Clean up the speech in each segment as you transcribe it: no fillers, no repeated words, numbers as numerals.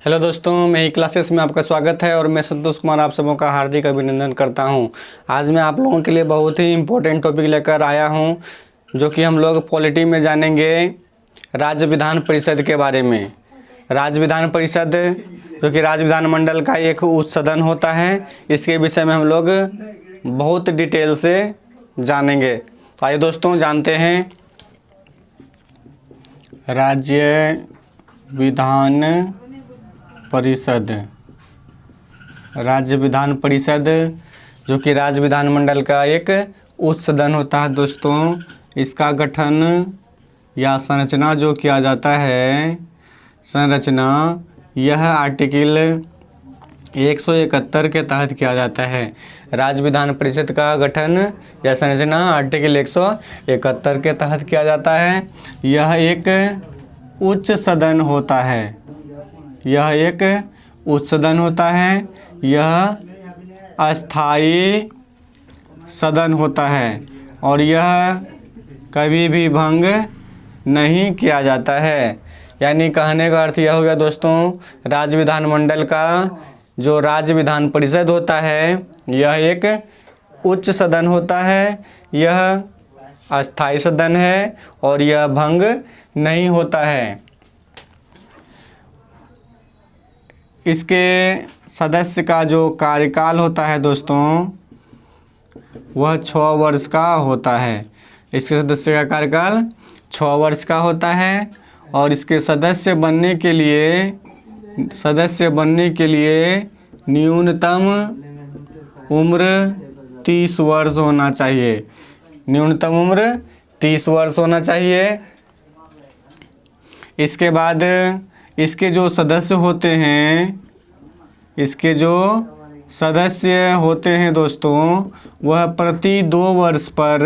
Hello दोस्तों, मेरी classes में आपका स्वागत है और मैं संतोष कुमार आप सबों का हार्दिक अभिनंदन करता हूं। आज मैं आप लोगों के लिए बहुत ही इम्पोर्टेंट टॉपिक लेकर आया हूं, जो कि हम लोग पॉलिटी में जानेंगे राज्य विधान परिषद के बारे में। राज्य विधान परिषद जो कि राज्य विधानमंडल का एक उच्च सदन होता है, इसके विषय में हम लोग बहुत डिटेल से जानेंगे। आइए दोस्तों जानते हैं राज्य विधान परिषद। राज्य विधान परिषद जो कि राज्य विधानमंडल का एक उच्च सदन होता है दोस्तों। इसका गठन या संरचना जो किया जाता है, संरचना यह आर्टिकल 171 के तहत किया जाता है। राज्य विधान परिषद का गठन या संरचना आर्टिकल 171 के तहत किया जाता है। यह एक उच्च सदन होता है। यह एक उच्च सदन होता है। यह अस्थाई सदन होता है और यह कभी भी भंग नहीं किया जाता है। यानी कहने का अर्थ यह हो गया दोस्तों, राज्य विधानमंडल का जो राज्य विधान परिषद होता है, यह एक उच्च सदन होता है। यह अस्थाई सदन है और यह भंग नहीं होता है। इसके सदस्य का जो कार्यकाल होता है दोस्तों, वह 6 वर्ष का होता है। इसके सदस्य का कार्यकाल 6 वर्ष का होता है और इसके सदस्य बनने के लिए न्यूनतम उम्र 30 वर्ष होना चाहिए। न्यूनतम उम्र 30 वर्ष होना चाहिए। इसके बाद इसके जो सदस्य होते हैं दोस्तों, वह प्रति 2 वर्ष पर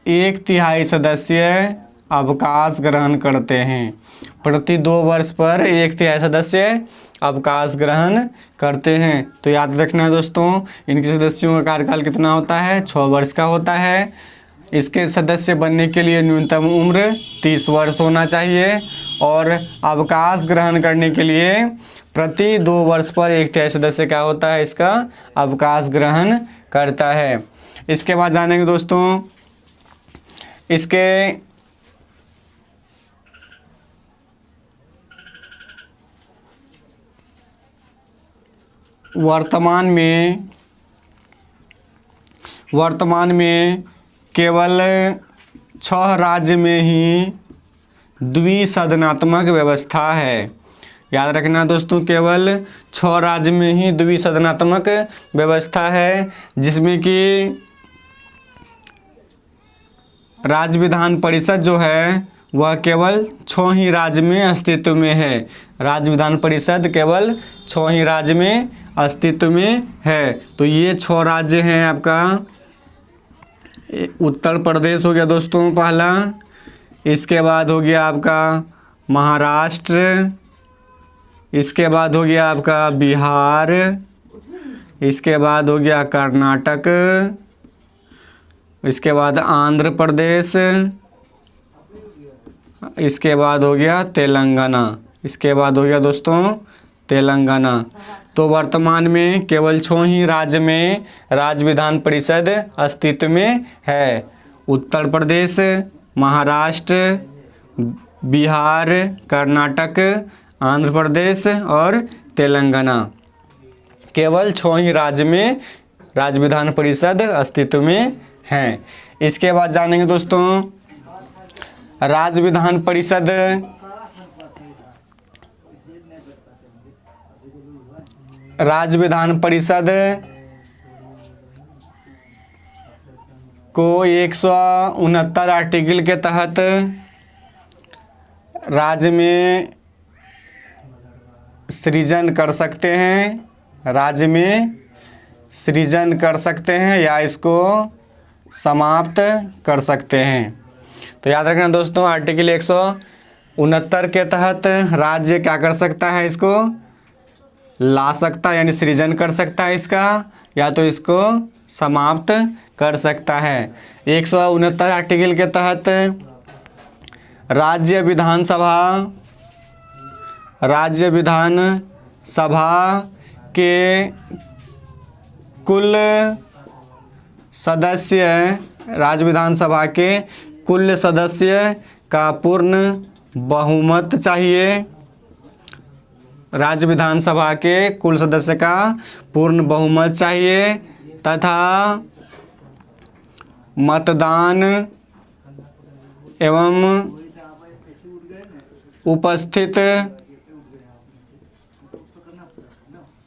1/3 सदस्य अवकाश ग्रहण करते हैं। प्रति 2 वर्ष पर 1/3 सदस्य अवकाश ग्रहण करते हैं। तो याद रखना दोस्तों, इनके सदस्यों का कार्यकाल कितना होता है? 6 वर्ष का होता है। इसके सदस्य बनने के लिए न्यूनतम उम्र 30 वर्ष होना चाहिए और अवकाश ग्रहण करने के लिए प्रति 2 वर्ष पर 1/3 सदस्य क्या होता है? इसका अवकाश ग्रहण करता है। इसके बाद जानेंगे दोस्तों इसके वर्तमान में केवल 6 राज्य में ही द्विसदनात्मक व्यवस्था है। याद रखना दोस्तों, केवल 6 राज्य में ही द्विसदनात्मक व्यवस्था है, जिसमें कि राज्य विधान परिषद जो है वह केवल 6 ही राज्य में अस्तित्व में है। राज्य विधान परिषद केवल 6 ही राज्य में अस्तित्व में है। तो ये 6 राज्य हैं। आपका उत्तर प्रदेश हो गया दोस्तों पहला। इसके बाद हो गया आपका महाराष्ट्र। इसके बाद हो गया आपका बिहार। इसके बाद हो गया कर्नाटक। इसके बाद आंध्र प्रदेश। इसके बाद हो गया तेलंगाना। इसके बाद हो गया दोस्तों तेलंगाना। तो वर्तमान में केवल 6 ही राज्य में राज्य विधान परिषद अस्तित्व में है। उत्तर प्रदेश, महाराष्ट्र, बिहार, कर्नाटक, आंध्र प्रदेश और तेलंगाना। केवल 6 ही राज्य में राज्य विधान परिषद अस्तित्व में है। इसके बाद जानेंगे दोस्तों राज्य विधान परिषद को 169 आर्टिकल के तहत राज्य में सृजन कर सकते हैं। राज्य में सृजन कर सकते हैं या इसको समाप्त कर सकते हैं। तो याद रखना दोस्तों, आर्टिकल 169 के तहत राज्य क्या कर सकता है? इसको ला सकता है, यानी सृजन कर सकता है इसका, या तो इसको समाप्त कर सकता है। 169 आर्टिकल के तहत राज्य विधानसभा के कुल सदस्य राज्य विधानसभा के कुल सदस्य का पूर्ण बहुमत चाहिए। राज्य विधानसभा के कुल सदस्य का पूर्ण बहुमत चाहिए तथा मतदान एवं उपस्थित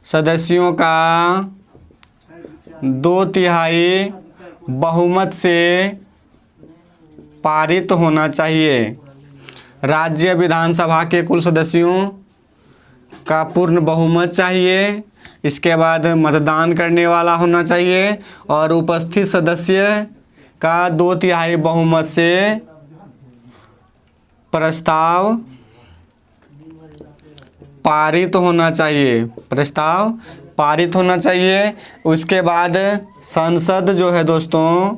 सदस्यों का 2/3 बहुमत से पारित होना चाहिए। राज्य विधानसभा के कुल सदस्यों का पूर्ण बहुमत चाहिए, इसके बाद मतदान करने वाला होना चाहिए और उपस्थित सदस्य का 2/3 बहुमत से प्रस्ताव पारित होना चाहिए। उसके बाद संसद जो है दोस्तों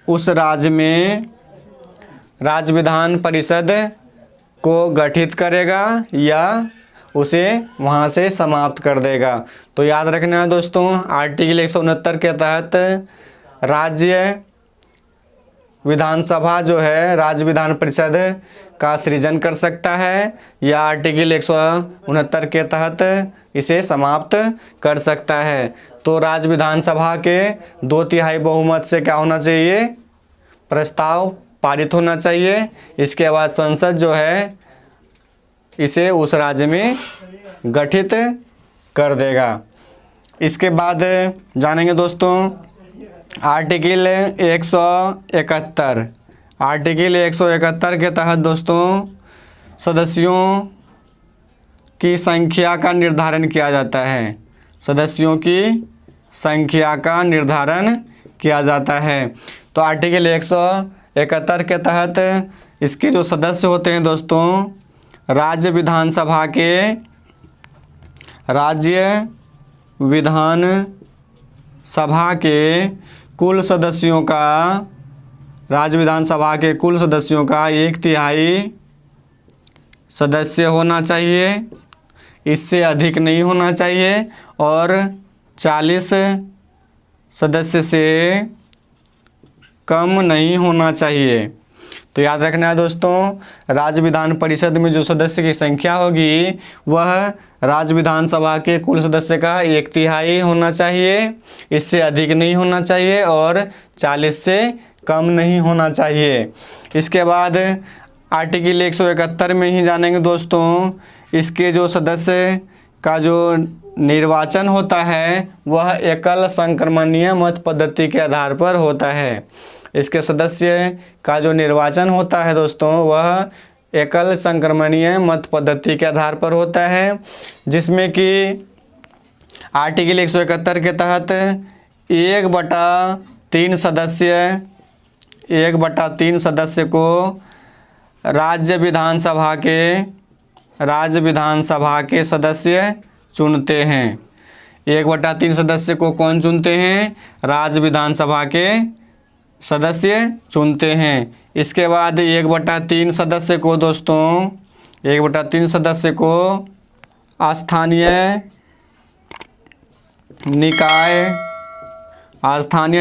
उस राज्य में राज्य विधान परिषद को गठित करेगा या उसे वहाँ से समाप्त कर देगा। तो याद रखना है दोस्तों, आर्टिकल 169 के तहत राज्य विधानसभा जो है राज्य विधान परिषद का सृजन कर सकता है या आर्टिकल 169 के तहत इसे समाप्त कर सकता है। तो राज्य विधानसभा के 2/3 बहुमत से क्या होना चाहिए, प्रस्ताव पारित होना चाहिए। इसके बाद संसद जो है इसे उस राज्य में गठित कर देगा। इसके बाद जानेंगे दोस्तों आर्टिकल 171 के तहत दोस्तों सदस्यों की संख्या का निर्धारण किया जाता है। तो आर्टिकल 171 के तहत इसके जो सदस्य होते हैं दोस्तों राज्य विधानसभा के कुल सदस्यों का 1/3 सदस्य होना चाहिए, इससे अधिक नहीं होना चाहिए और 40 सदस्य से कम नहीं होना चाहिए। तो याद रखना है दोस्तों, राज्य विधान परिषद में जो सदस्य की संख्या होगी वह राज्य विधानसभा के कुल सदस्य का 1/3 होना चाहिए, इससे अधिक नहीं होना चाहिए और 40 से कम नहीं होना चाहिए। इसके बाद आर्टिकल 171 में ही जानेंगे दोस्तों, इसके जो सदस्य का जो निर्वाचन होता है वह एकल संक्रमणीय मत पद्धति के आधार पर होता है। इसके सदस्य का जो निर्वाचन होता है दोस्तों वह एकल संक्रमणीय मत पद्धति के आधार पर होता है, जिसमें कि आर्टिकल 171 के तहत 1/3 सदस्य को राज्य विधानसभा के सदस्य चुनते हैं। 1/3 सदस्य को कौन चुनते हैं, राज्य विधानसभा के सदस्य चुनते हैं। इसके बाद 1/3 सदस्य को दोस्तों 1/3 सदस्य को स्थानीय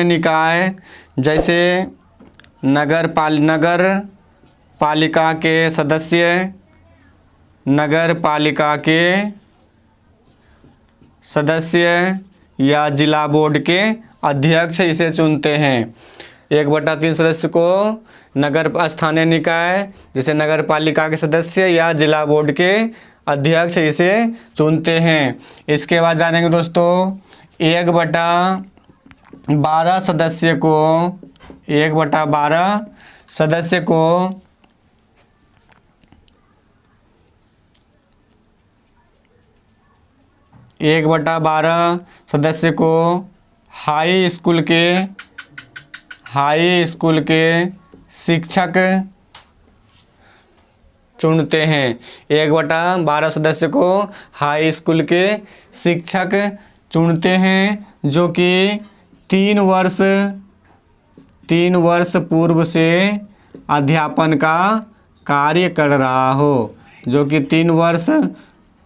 निकाय जैसे नगर पालिका के सदस्य या जिला बोर्ड के अध्यक्ष इसे चुनते हैं। 1/3 सदस्य को स्थानीय निकाय जैसे नगर पालिका के सदस्य या जिला बोर्ड के अध्यक्ष इसे चुनते हैं। इसके बाद जानेंगे दोस्तों 1/12 सदस्य को 1/12 सदस्य को हाई स्कूल के शिक्षक चुनते हैं। 1/12 सदस्य को हाई स्कूल के शिक्षक चुनते हैं जो कि 3 वर्ष पूर्व से अध्यापन का कार्य कर रहा हो, जो कि 3 वर्ष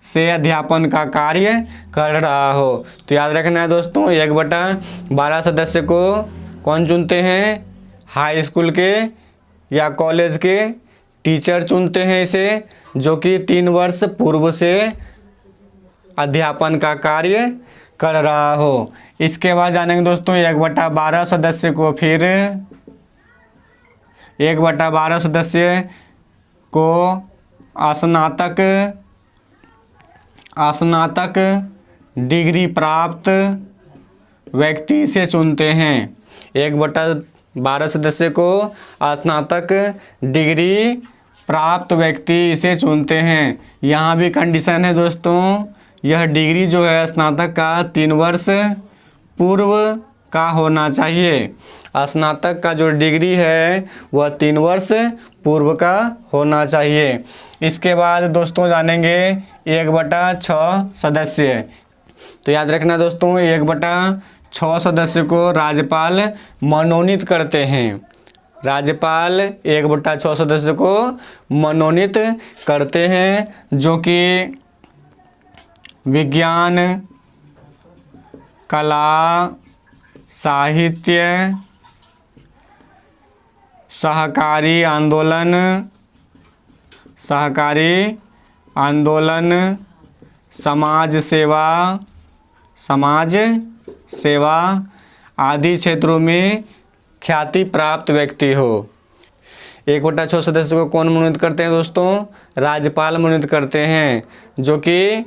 से अध्यापन का कार्य कर रहा हो। तो याद रखना है दोस्तों, 1/12 सदस्य को कौन चुनते हैं? हाई स्कूल के या कॉलेज के टीचर चुनते हैं इसे, जो कि 3 वर्ष पूर्व से अध्यापन का कार्य कर रहा हो। इसके बाद जानेंगे दोस्तों 1/12 सदस्य को, फिर 1/12 सदस्य को स्नातक डिग्री प्राप्त व्यक्ति से चुनते हैं। 1/12 सदस्य को स्नातक डिग्री प्राप्त व्यक्ति इसे चुनते हैं। यहाँ भी कंडीशन है दोस्तों, यह डिग्री जो है स्नातक का 3 वर्ष पूर्व का होना चाहिए। स्नातक का जो डिग्री है वह 3 वर्ष पूर्व का होना चाहिए। इसके बाद दोस्तों जानेंगे 1/6 सदस्य। तो याद रखना दोस्तों, 1/6 सदस्य को राज्यपाल मनोनीत करते हैं। राज्यपाल 1/6 सदस्य को मनोनीत करते हैं, जो कि विज्ञान, कला, साहित्य, सहकारी आंदोलन, समाज सेवा आदि क्षेत्रों में ख्याति प्राप्त व्यक्ति हो। 1/6 सदस्य को कौन मनोनीत करते हैं दोस्तों? राज्यपाल मनोनीत करते हैं, जो कि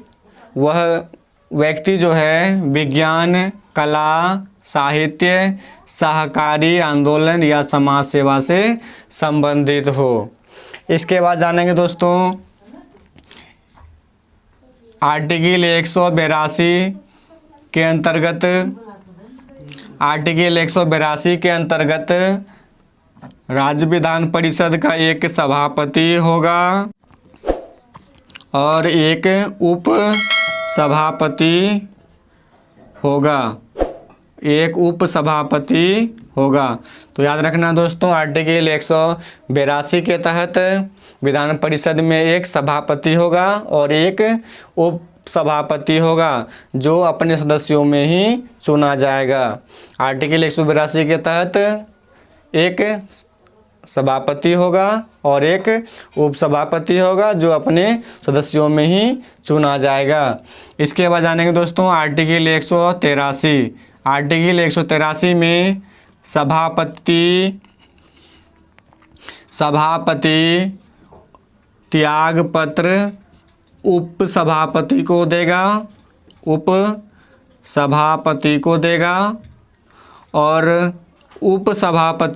वह व्यक्ति जो है विज्ञान, कला, साहित्य, सहकारी आंदोलन या समाज सेवा से संबंधित हो। इसके बाद जानेंगे दोस्तों आर्टिकल 182 के अंतर्गत, राज्य विधान परिषद का एक सभापति होगा और एक उप सभापति होगा। तो याद रखना दोस्तों, आर्टिकल 182 के तहत विधान परिषद में एक सभापति होगा और एक उप सभापति होगा, जो अपने सदस्यों में ही चुना जाएगा। आर्टिकल 182 के तहत एक सभापति होगा और एक उपसभापति होगा, जो अपने सदस्यों में ही चुना जाएगा। इसके बाद जानेंगे दोस्तों आर्टिकल 183। आर्टिकल 183 में सभापति त्यागपत्र उप सभापति को देगा और उप सभापति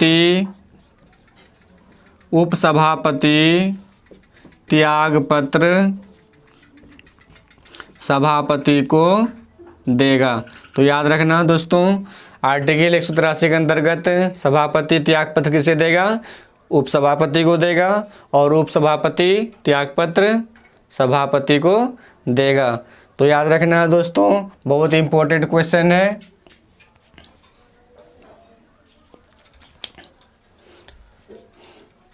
त्यागपत्र सभापति को देगा। तो याद रखना दोस्तों, आर्टिकल 183 के अंतर्गत सभापति त्यागपत्र किसे देगा? उपसभापति को देगा और उपसभापति त्यागपत्र सभापति को देगा। तो याद रखना दोस्तों, बहुत इंपॉर्टेंट क्वेश्चन है।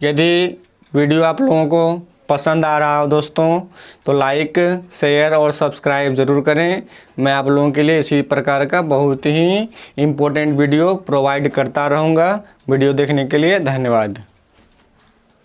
यदि वीडियो आप लोगों को पसंद आ रहा हो दोस्तों, तो लाइक, शेयर और सब्सक्राइब ज़रूर करें। मैं आप लोगों के लिए इसी प्रकार का बहुत ही इम्पोर्टेंट वीडियो प्रोवाइड करता रहूँगा। वीडियो देखने के लिए धन्यवाद।